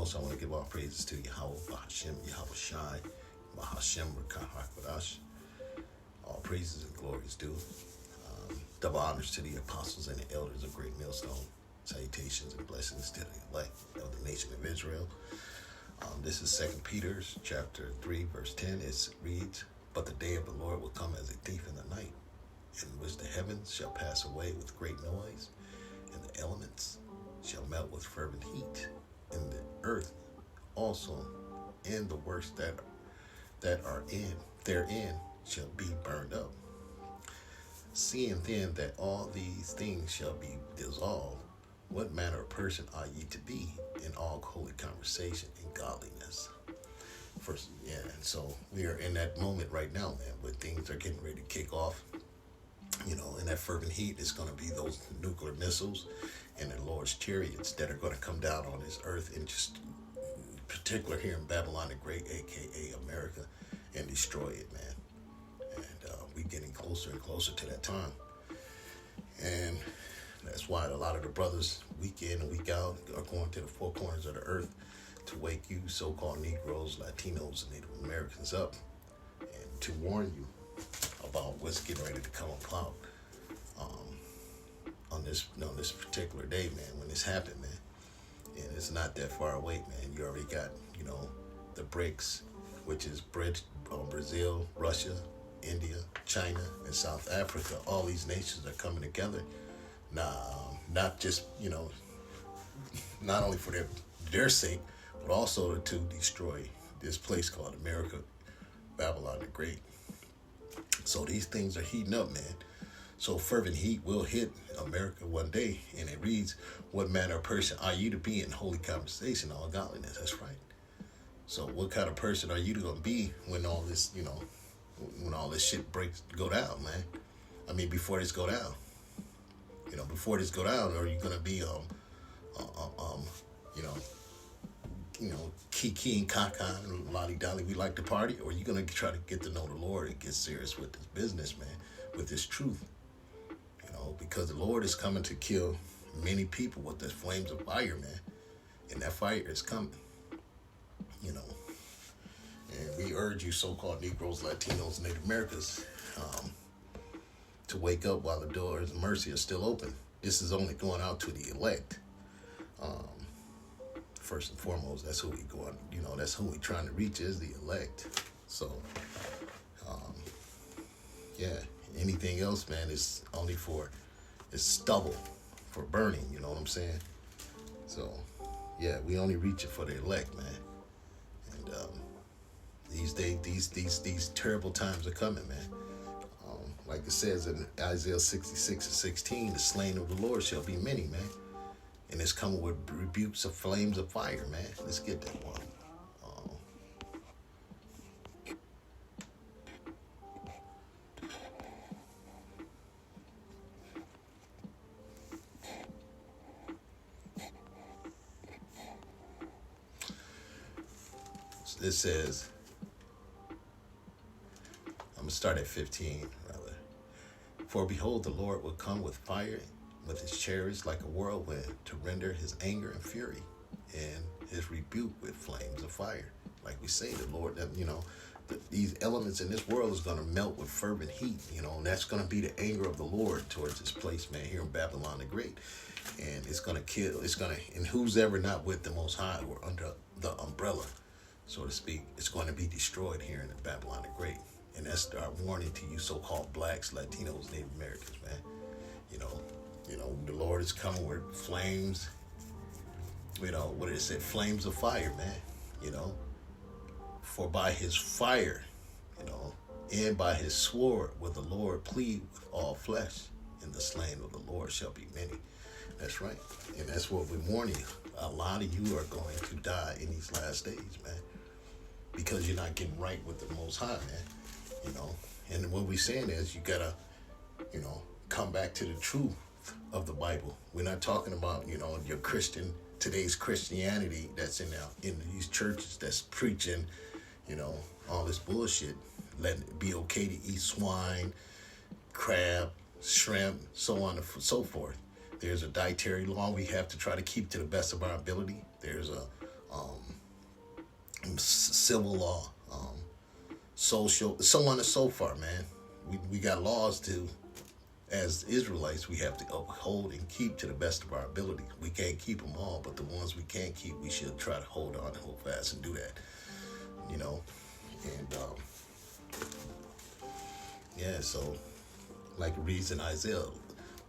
foremost, I want to give all praises to Yahweh, Bahashem, Yahweh Shai, Bahashem, Rakahakwadash. All praises and glories due. Double honors to the apostles and the elders of Great Millstone. Salutations and blessings to the elect of the nation of Israel. This is 2 Peter chapter 3, verse 10. It reads, "But the day of the Lord will come as a thief in the night, in which the heavens shall pass away with great noise, and the elements shall melt with fervent heat, and the earth also and the works that are therein shall be burned up. Seeing then that all these things shall be dissolved, what manner of person are ye to be in all holy conversation and godliness?" First, and so we are in that moment right now, man, where things are getting ready to kick off. And that fervent heat is going to be those nuclear missiles and the Lord's chariots that are going to come down on this earth, and just in particular here in Babylon the Great, aka America, and destroy it, man. And we're getting closer and closer to that time. And that's why a lot of the brothers, week in and week out, are going to the four corners of the earth to wake you so-called Negroes, Latinos, and Native Americans up, and to warn you about what's getting ready to come about on this particular day, man, when this happened, man. And it's not that far away, man. You already got, the BRICS, which is Brazil, Russia, India, China, and South Africa. All these nations are coming together. Not just, not only for their sake, but also to destroy this place called America, Babylon the Great. So these things are heating up, man. So fervent heat will hit America one day. And it reads, "What manner of person are you to be in holy conversation, all godliness?" That's right. So what kind of person are you going to be when all this, when all this shit go down, man? I mean, before this go down. Before this go down, are you going to be, kiki and kaka and lolly-dolly, we like to party? Or are you going to try to get to know the Lord and get serious with this business, man, with this truth? Because the Lord is coming to kill many people with the flames of fire, man. And that fire is coming, And we urge you, so-called Negroes, Latinos, Native Americans, to wake up while the doors of mercy are still open. This is only going out to the elect. First and foremost, that's who we going, that's who we trying to reach, is the elect. So, anything else, man, is only it's stubble for burning, you know what I'm saying? So, we only reach it for the elect, man. And these days, these terrible times are coming, man. Like it says in Isaiah 66:16, "The slain of the Lord shall be many, man. And it's coming with rebukes of flames of fire, man." Let's get that one. It says, I'm going to start at 15, rather. "For behold, the Lord will come with fire, with his chariots like a whirlwind, to render his anger and fury, and his rebuke with flames of fire." Like we say, the Lord, these elements in this world is going to melt with fervent heat, and that's going to be the anger of the Lord towards this place, man, here in Babylon the Great. And it's going to kill, and who's ever not with the Most High or under the umbrella, so to speak, it's going to be destroyed here in the Babylon the Great. And that's our warning to you, so-called blacks, Latinos, Native Americans, man. The Lord is coming with flames, what it said, flames of fire, man, "For by his fire, and by his sword will the Lord plead with all flesh, and the slain of the Lord shall be many." That's right. And that's what we're warning you. A lot of you are going to die in these last days, man, because you're not getting right with the Most High, man. And what we're saying is you gotta, come back to the truth of the Bible. We're not talking about, your today's Christianity that's in these churches that's preaching, all this bullshit, letting it be okay to eat swine, crab, shrimp, so on and so forth. There's a dietary law we have to try to keep to the best of our ability. There's a civil law, social, so on and so forth, man. We got laws to, as Israelites, we have to uphold and keep to the best of our ability. We can't keep them all, but the ones we can keep, we should try to hold on and hold fast and do that, you know. And yeah, so like it reads in Isaiah,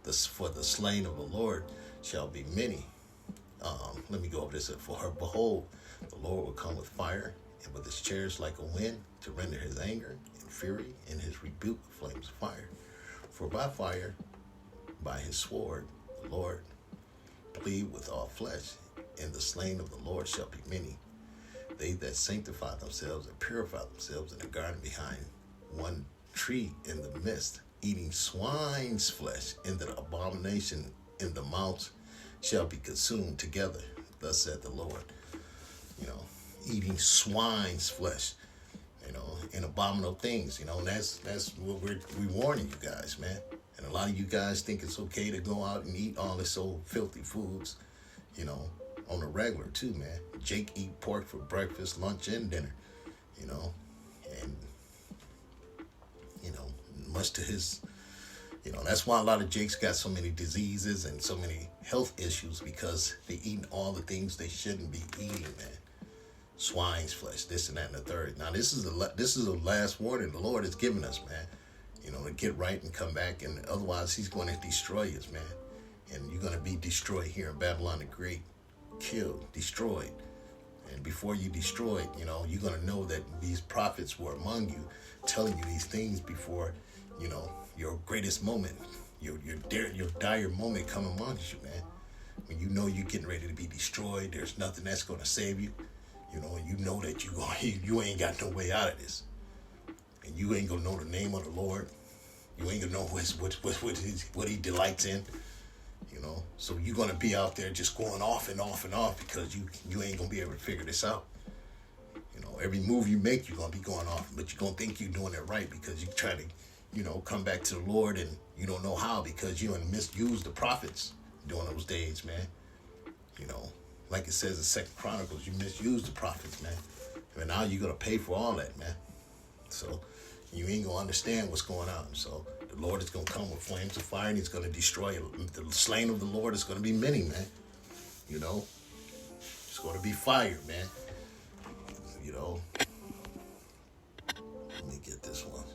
for the slain of the Lord shall be many. Let me go over this. For her, behold, the Lord will come with fire, and with his chariots like a wind, to render his anger and fury, and his rebuke flames of fire. For by fire, by his sword, the Lord plead with all flesh, and the slain of the Lord shall be many. They that sanctify themselves and purify themselves in a garden behind one tree in the midst, eating swine's flesh, and the abomination in the mouth shall be consumed together. Thus said the Lord. You know, eating swine's flesh, you know, and abominable things. You know, and that's what we warning you guys, man. And a lot of you guys think it's okay to go out and eat all this old filthy foods, you know, on the regular too, man. Jake eat pork for breakfast, lunch, and dinner, you know, and you know, much to his, you know, that's why a lot of Jakes got so many diseases and so many health issues, because they eating all the things they shouldn't be eating, man. Swine's flesh, this and that and the third. Now this is the last warning the Lord has given us, man. You know, to get right and come back, and otherwise he's going to destroy us, man. And you're going to be destroyed here in Babylon the Great, killed, destroyed. And before you destroyed, you know, you're going to know that these prophets were among you, telling you these things before, you know, your greatest moment, your dire moment come amongst you, man. When you know you're getting ready to be destroyed, there's nothing that's going to save you. You know, and you know that you ain't got no way out of this, and you ain't gonna know the name of the Lord. You ain't gonna know what He delights in. You know, so you're gonna be out there just going off and off and off, because you ain't gonna be able to figure this out. You know, every move you make, you're gonna be going off, but you're gonna think you're doing it right because you try to, you know, come back to the Lord, and you don't know how, because you misused the prophets during those days, man. You know. Like it says in 2 Chronicles, you misused the prophets, man. And now you're going to pay for all that, man. So you ain't going to understand what's going on. So the Lord is going to come with flames of fire, and he's going to destroy it. The slain of the Lord is going to be many, man. You know, it's going to be fire, man. You know, let me get this one.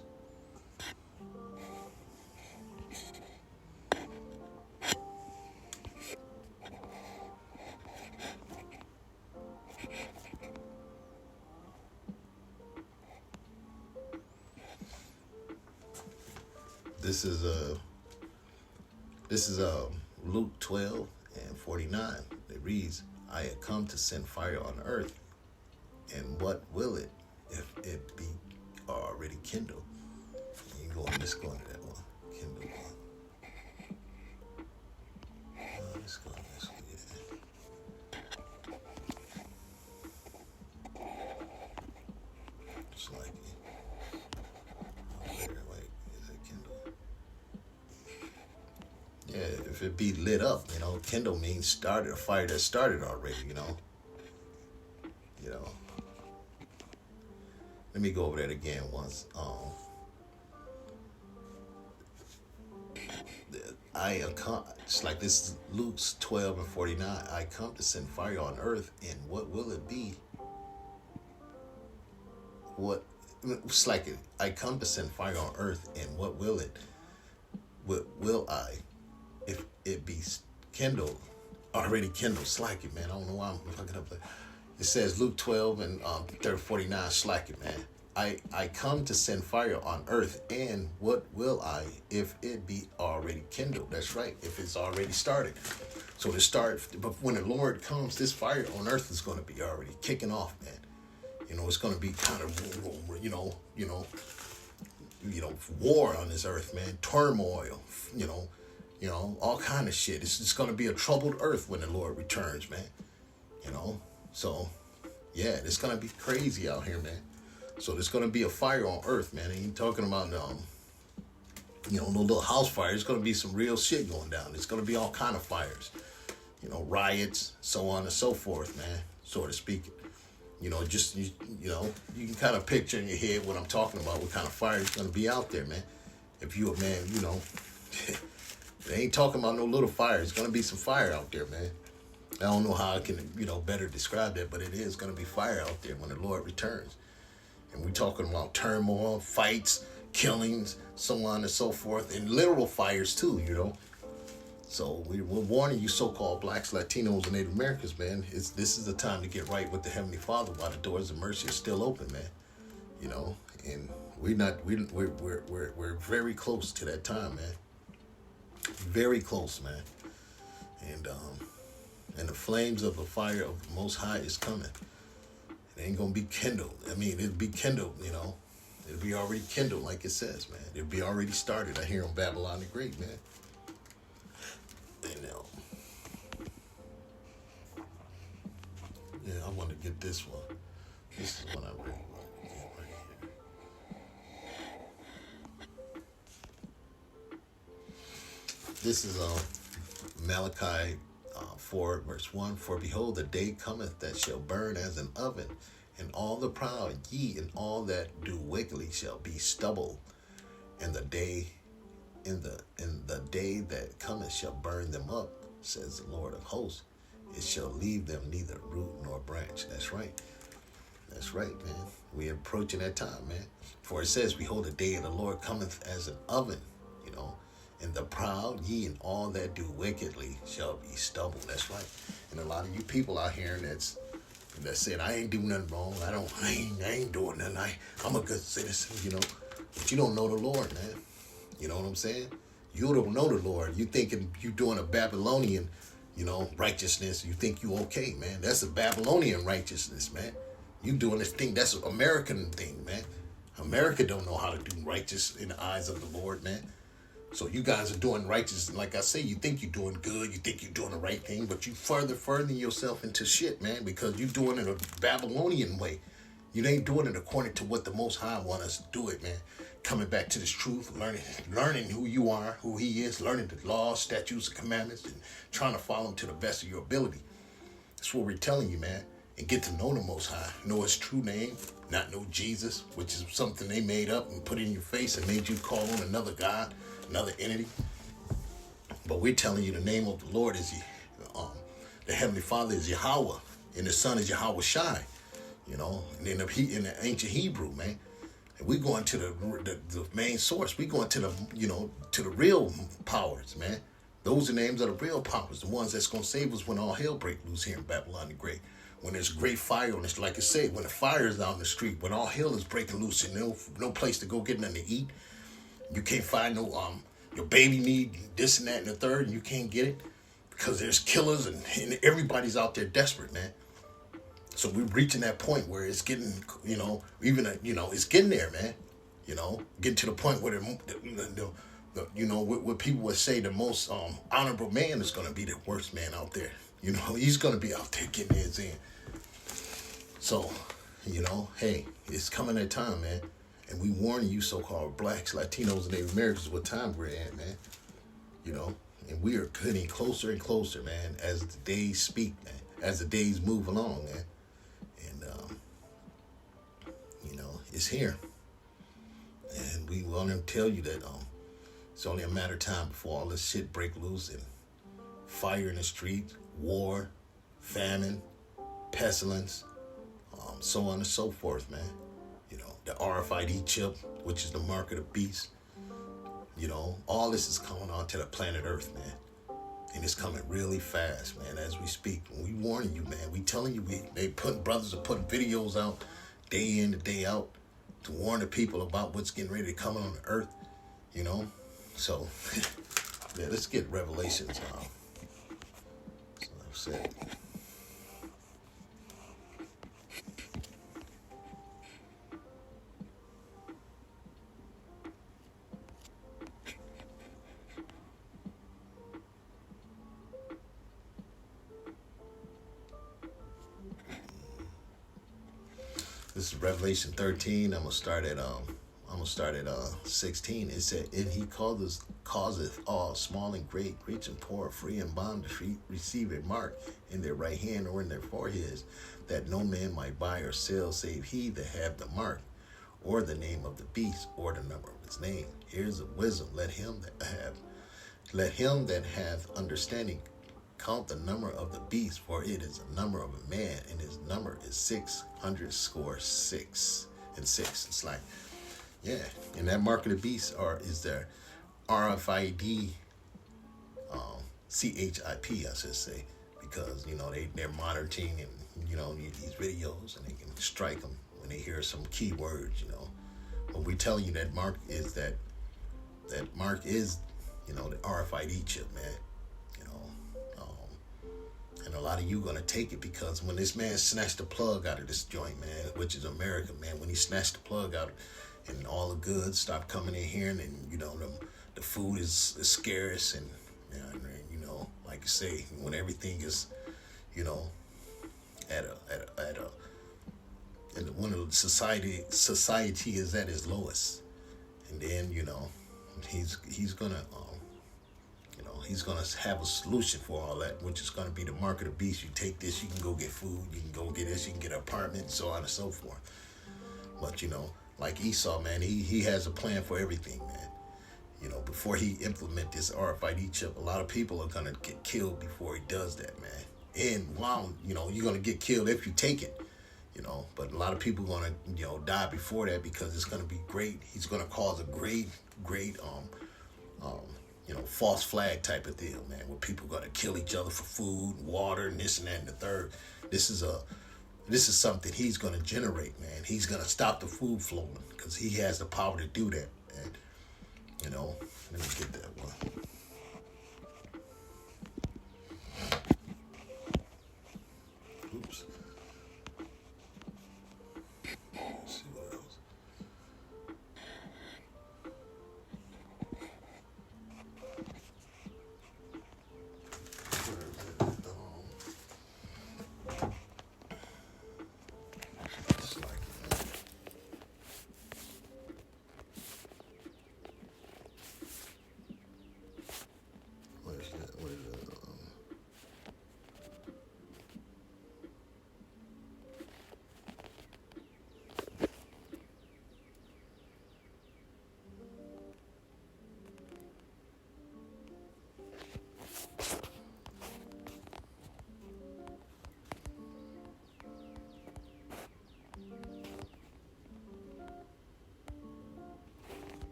This is Luke 12 and 49. It reads, I have come to send fire on earth, and what will it if it be already kindled? You go on, let's go into that one. Kindle one. Let's go on this one, yeah. Just like it. Yeah, if it be lit up, you know, kindle means started, a fire that started already, you know. You know. Let me go over that again once. It's like this is Luke 12 and 49. I come to send fire on earth, and what will it be? It's like I come to send fire on earth, and what will it? What will I? If it be kindled, already kindled, slack it, man. I don't know why I'm fucking up. It says Luke 12 and 49, slack it, man. I come to send fire on earth, and what will I if it be already kindled? That's right, if it's already started. So but when the Lord comes, this fire on earth is going to be already kicking off, man. You know, it's going to be kind of, you know, war on this earth, man. Turmoil, you know, all kind of shit. It's going to be a troubled earth when the Lord returns, man. You know, so yeah, it's going to be crazy out here, man. So there's going to be a fire on earth, man. And you're talking about, you know, no little house fire. It's going to be some real shit going down. It's going to be all kind of fires, you know, riots, so on and so forth, man. sort of speaking. Just you can kind of picture in your head what I'm talking about, what kind of fire is going to be out there, man. If you a man, they ain't talking about no little fire. It's going to be some fire out there, man. I don't know how I can, better describe that, but it is going to be fire out there when the Lord returns. And we're talking about turmoil, fights, killings, so on and so forth, and literal fires too. So we're warning you, so-called blacks, Latinos, and Native Americans, man. This is the time to get right with the Heavenly Father while the doors of mercy are still open, man. And we're very close to that time, man. Very close, man. And the flames of the fire of the Most High is coming. It ain't gonna be kindled. I mean, it'll be kindled, It'll be already kindled, like it says, man. It'll be already started. I hear on Babylon the Great, man. Yeah, I want to get this one. This is what I really want to get right here. This is Malachi 4, verse 1. For behold, the day cometh that shall burn as an oven, and all the proud, ye and all that do wickedly shall be stubble. And the day that cometh shall burn them up, says the Lord of hosts. It shall leave them neither root nor branch. That's right. That's right, man. We're approaching that time, man. For it says, behold, the day of the Lord cometh as an oven, and the proud, ye and all that do wickedly shall be stubble. That's right. And a lot of you people out here that said, I ain't doing nothing wrong. I ain't doing nothing. I'm a good citizen, But you don't know the Lord, man. You know what I'm saying? You don't know the Lord. You thinking you doing a Babylonian, righteousness. You think you okay, man. That's a Babylonian righteousness, man. You doing this thing. That's an American thing, man. America don't know how to do righteous in the eyes of the Lord, man. So you guys are doing righteous. And like I say, you think you're doing good. You think you're doing the right thing. But you further yourself into shit, man. Because you're doing it a Babylonian way. You ain't doing it according to what the Most High want us to do it, man. Coming back to this truth, learning who you are, who He is, learning the laws, statutes, and commandments, and trying to follow them to the best of your ability. That's what we're telling you, man. And get to know the Most High. Know His true name, not know Jesus, which is something they made up and put in your face and made you call on another God, another entity. But we're telling you the name of the Lord is the Heavenly Father is Yahweh, and the Son is Yahweh Shai. And in the ancient Hebrew, man. And we going to the main source. We going to the real powers, man. Those are names of the real powers, the ones that's gonna save us when all hell break loose here in Babylon the Great. When there's great fire on us, like I said, when the fire is out in the street, when all hell is breaking loose and no place to go get nothing to eat, you can't find your baby need this and that and the third, and you can't get it because there's killers and everybody's out there desperate, man. So we're reaching that point where it's getting, it's getting there, man. Getting to the point where what people would say the most honorable man is going to be the worst man out there. He's going to be out there getting his in. So, hey, it's coming that time, man. And we warning you, so-called blacks, Latinos, and Native Americans, what time we're at, man. And we are getting closer and closer, man, as the days speak, man, as the days move along, man. It's here. And we want to tell you that it's only a matter of time before all this shit break loose and fire in the streets, war, famine, pestilence, so on and so forth, man. The RFID chip, which is the mark of the beast. All this is coming onto the planet Earth, man. And it's coming really fast, man, as we speak. And we warning you, man. We telling you, brothers are putting videos out day in and day out to warn the people about what's getting ready to come on the earth, So, yeah, let's get Revelations. So I've said. This is Revelation 13. I'm going to start at I'm gonna start at 16. It said, "And he causeth all, small and great, rich and poor, free and bond, to receive a mark in their right hand or in their foreheads, that no man might buy or sell save he that have the mark, or the name of the beast, or the number of his name. Here's a wisdom. Let him that hath understanding count the number of the beast, for it is the number of a man, and his number is 666 and six." It's like, yeah, and that mark of the beast is their RFID, CHIP, I should say, because they're monitoring and these videos, and they can strike them when they hear some keywords. But we telling you that mark is the RFID chip, man. And a lot of you gonna take it, because when this man snatched the plug out of this joint, man, which is America, man, when he snatched the plug out and all the goods stopped coming in here, and the food is scarce, and like you say, when everything is at a and when society is at its lowest, and then he's gonna he's gonna have a solution for all that, which is gonna be the mark of the beast. You take this, you can go get food, you can go get this, you can get an apartment, so on and so forth. But like Esau, man, he has a plan for everything, man. Before he implement this RFID chip, a lot of people are gonna get killed before he does that, man. And you're gonna get killed if you take it. But a lot of people are gonna die before that, because it's gonna be great. He's gonna cause a great false flag type of deal, man, where people are gonna kill each other for food, water, and this and that and the third. This is something he's gonna generate, man. He's gonna stop the food flowing, because he has the power to do that, man. Let me get that one. Oops. Let's see what else. Where is it? It's like, where's that?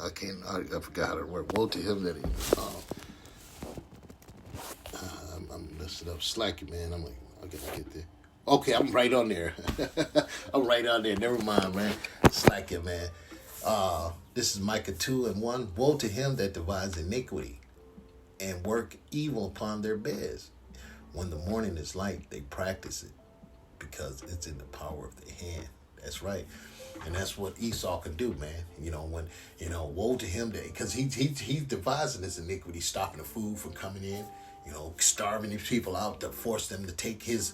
I can't. I forgot how to work. Woe to him that he. I'm messing up. Slacking, man. I'm like, I gotta get there. Okay, I'm right on there. I'm right on there. Never mind, man. Slacking, man. This is Micah 2:1. Woe to him that divides iniquity and work evil upon their beds. When the morning is light, they practice it, because it's in the power of their hand. That's right. And that's what Esau can do, man. Woe to him that, because he's devising this iniquity, stopping the food from coming in, starving these people out to force them to take his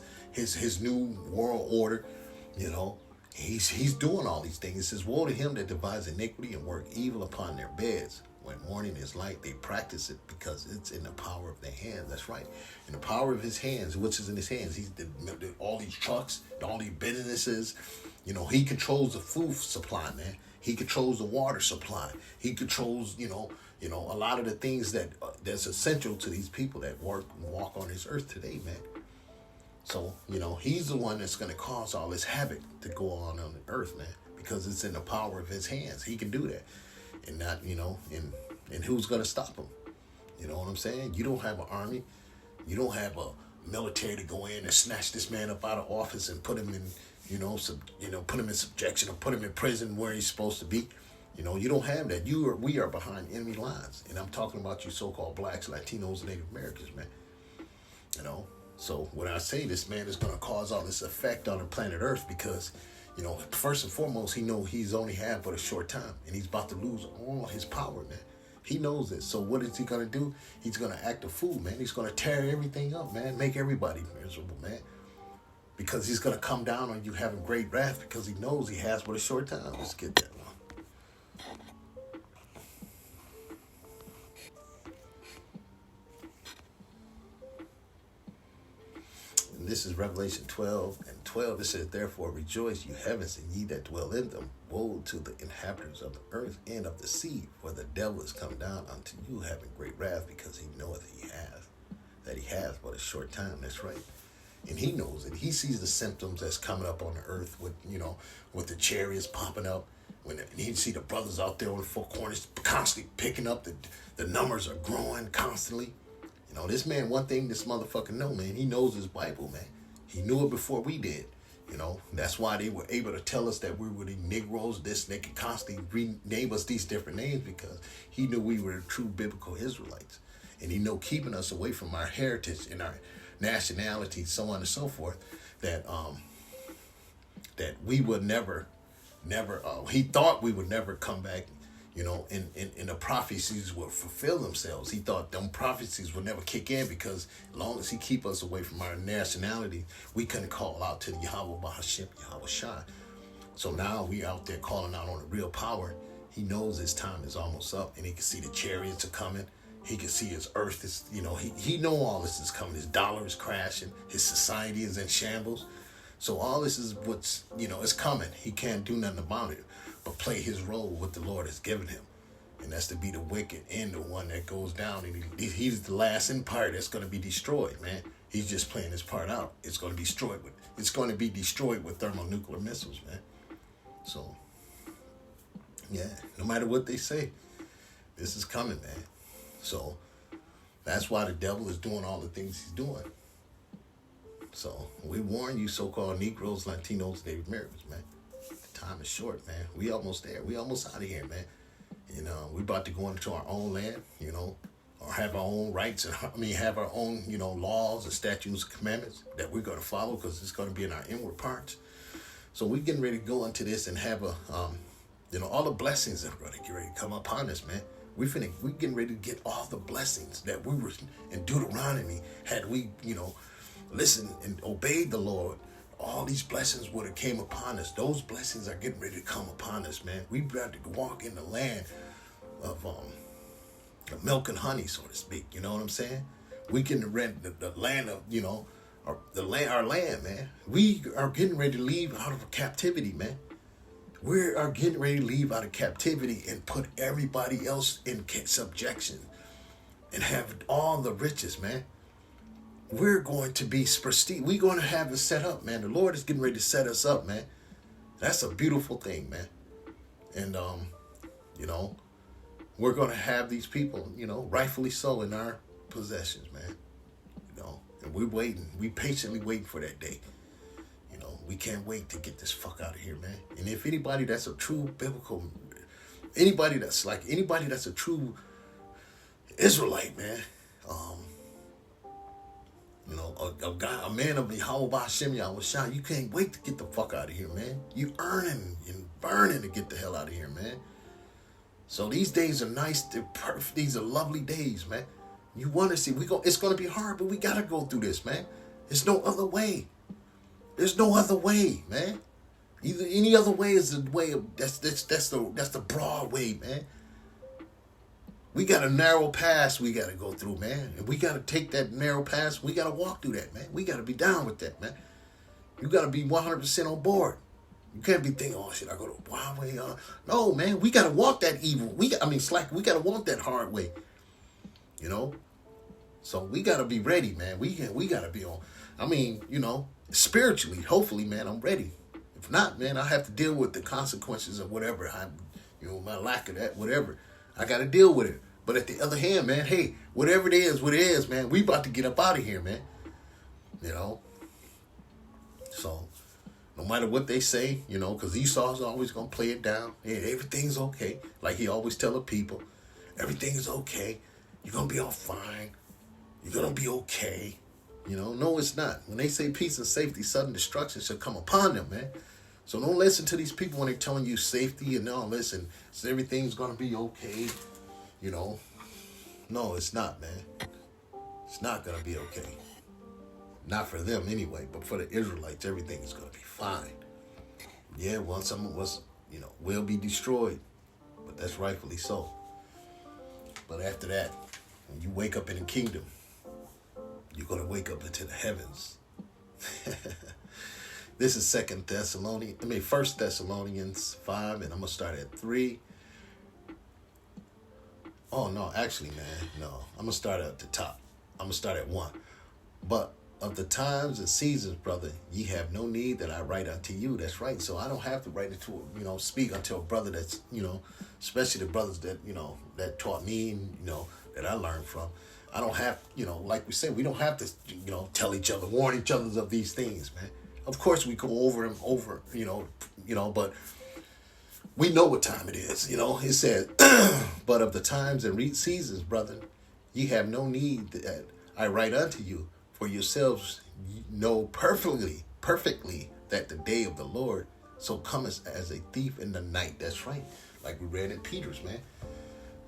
new world order. He's doing all these things. It says, woe to him that divides iniquity and work evil upon their beds. When morning is light, they practice it, because it's in the power of their hands. That's right. In the power of his hands, which is in his hands. He's all these trucks, all these businesses. He controls the food supply, man. He controls the water supply. He controls, a lot of the things that's essential to these people that work and walk on this earth today, man. So, he's the one that's going to cause all this havoc to go on the earth, man, because it's in the power of his hands. He can do that. And not, and who's going to stop him? You know what I'm saying? You don't have an army. You don't have a military to go in and snatch this man up out of office and put him in, put him in subjection or put him in prison where he's supposed to be. You don't have that. We are behind enemy lines. And I'm talking about you so-called blacks, Latinos, Native Americans, man. So when I say this man is going to cause all this effect on the planet Earth, because, first and foremost, he know he's only had but a short time, and he's about to lose all his power, man. He knows it. So what is he going to do? He's going to act a fool, man. He's going to tear everything up, man. Make everybody miserable, man. Because he's going to come down on you having great wrath, because he knows he has but a short time. Let's get that one. This is Revelation 12 and 12. It says, therefore rejoice, you heavens, and ye that dwell in them. Woe to the inhabitants of the earth and of the sea, for the devil is come down unto you, having great wrath, because he knoweth that he has but a short time. That's right. And he knows it. He sees the symptoms that's coming up on the earth with, with the chariots popping up. And he see the brothers out there on the four corners constantly picking up. The numbers are growing constantly. This man, one thing this motherfucker know, man, he knows his Bible, man. He knew it before we did. That's why they were able to tell us that we were the Negroes. They could constantly rename us these different names, because he knew we were the true biblical Israelites. And he knew keeping us away from our heritage and our nationality, so on and so forth, that we would never, he thought we would never come back, and the prophecies would fulfill themselves. He thought them prophecies would never kick in, because as long as he keep us away from our nationality, we couldn't call out to the Yahweh Bahashim, Yahweh Shai. So now we out there calling out on the real power. He knows his time is almost up, and he can see the chariots are coming. He can see his earth is, he know all this is coming. His dollar is crashing. His society is in shambles. So all this is what's, it's coming. He can't do nothing about it, but play his role, what the Lord has given him. And that's to be the wicked and the one that goes down. And he's the last empire that's going to be destroyed, man. He's just playing his part out. It's going to be destroyed with thermonuclear missiles, man. So, yeah, no matter what they say, this is coming, man. So that's why the devil is doing all the things he's doing. So we warn you, so-called Negroes, Latinos, Native Americans, man. The time is short, man. We almost there. We almost out of here, man. We about to go into our own land, or have our own rights, and have our own, laws and statutes and commandments that we're going to follow, because it's going to be in our inward parts. So we're getting ready to go into this and have all the blessings that are going to get ready to come upon us, man. We're getting ready to get all the blessings that we were in Deuteronomy. Had we, listened and obeyed the Lord, all these blessings would have came upon us. Those blessings are getting ready to come upon us, man. We got to walk in the land of milk and honey, so to speak. You know what I'm saying? We can rent the land of, our land, man. We are getting ready to leave out of captivity, man. We are getting ready to leave out of captivity and put everybody else in subjection and have all the riches, man. We're going to be prestige. We're going to have it set up, man. The Lord is getting ready to set us up, man. That's a beautiful thing, man. And, we're going to have these people, rightfully so, in our possessions, man. And we're waiting. We patiently waiting for that day. We can't wait to get this fuck out of here, man. And if anybody that's a true biblical, anybody that's a true Israelite, man, a man of Yahweh Ba'Shem Yahweh Shai, you can't wait to get the fuck out of here, man. You earning and burning to get the hell out of here, man. So these days are nice. They're perfect. These are lovely days, man. You want to see, it's going to be hard, but we got to go through this, man. There's no other way. There's no other way, man. Any other way is the way of, that's the broad way, man. We got a narrow path we got to go through, man. And we got to take that narrow path. We got to walk through that, man. We got to be down with that, man. You got to be 100% on board. You can't be thinking, oh, should I go the wild way? No, man. We got to walk that evil. We got to walk that hard way. So we got to be ready, man. We got to be on. Spiritually, hopefully, man, I'm ready. If not, man, I have to deal with the consequences of whatever my lack of that, whatever. I got to deal with it. But at the other hand, man, hey, whatever it is, man, we about to get up out of here, man. So no matter what they say, because Esau's always going to play it down. Hey, everything's okay. Like he always tell the people, everything is okay. You're going to be all fine. You're going to be okay. No, it's not. When they say peace and safety, sudden destruction shall come upon them, man. So don't listen to these people when they're telling you safety and all this and so everything's going to be okay, you know. No, it's not, man. It's not going to be okay. Not for them anyway, but for the Israelites, everything is going to be fine. Yeah, well, some of us, will be destroyed, but that's rightfully so. But after that, when you wake up in the kingdom, you're going to wake up into the heavens. This is 1 Thessalonians 5, and I'm going to start at 3. Oh, no, actually, man, no. I'm going to start at the top. I'm going to start at 1. But of the times and seasons, brother, ye have no need that I write unto you. That's right. So I don't have to write it to, speak unto a brother that's, especially the brothers that, that taught me and, that I learned from. I don't have, like we said, we don't have to, tell each other, warn each other of these things, man. Of course, we go over them over, but we know what time it is, It said, but of the times and seasons, brother, ye have no need that I write unto you, for yourselves know perfectly that the day of the Lord so cometh as a thief in the night. That's right. Like we read in Peter's, man.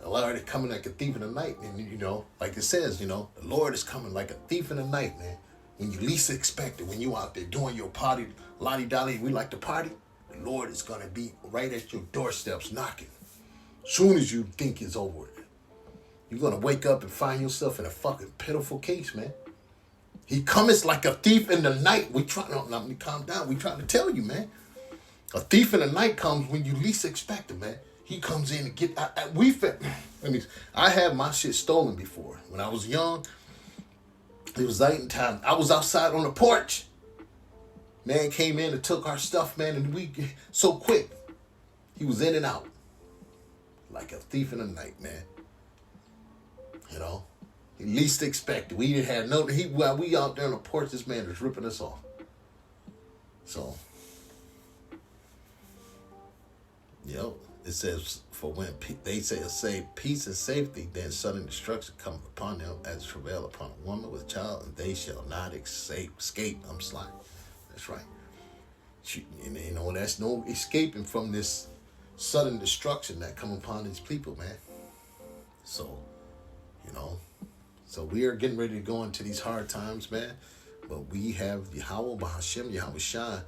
The Lord is coming like a thief in the night. And, like it says, the Lord is coming like a thief in the night, man. When you least expect it, when you out there doing your party, lottie-dolly, we like to party, the Lord is going to be right at your doorsteps knocking. Soon as you think it's over, you're going to wake up and find yourself in a fucking pitiful case, man. He cometh like a thief in the night. We trying to calm down. We trying to tell you, man. A thief in the night comes when you least expect it, man. He comes in and get. I had my shit stolen before. When I was young, it was night time. I was outside on the porch. Man came in and took our stuff, man, and we so quick. He was in and out like a thief in the night, man. He least expected. We didn't have no. While we out there on the porch, this man is ripping us off. So, it says, for when they say peace and safety, then sudden destruction cometh upon them as travail upon a woman with child, and they shall not escape. I'm slide. That's right. And that's no escaping from this sudden destruction that come upon these people, man. So, so we are getting ready to go into these hard times, man. But we have Yahweh Bahashim, Yahweh Shai,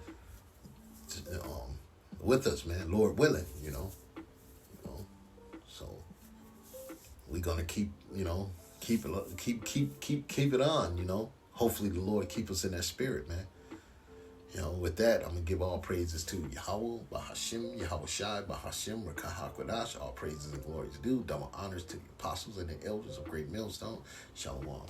with us, man. Lord willing, So we're gonna keep it on, Hopefully the Lord keep us in that spirit, man. With that, I'm going to give all praises to Yahweh, Bahashim, Yahweh Shai, Bahashim, Rakah HaKodash. All praises and glories due. Double honors to the apostles and the elders of Great Millstone. Shalom.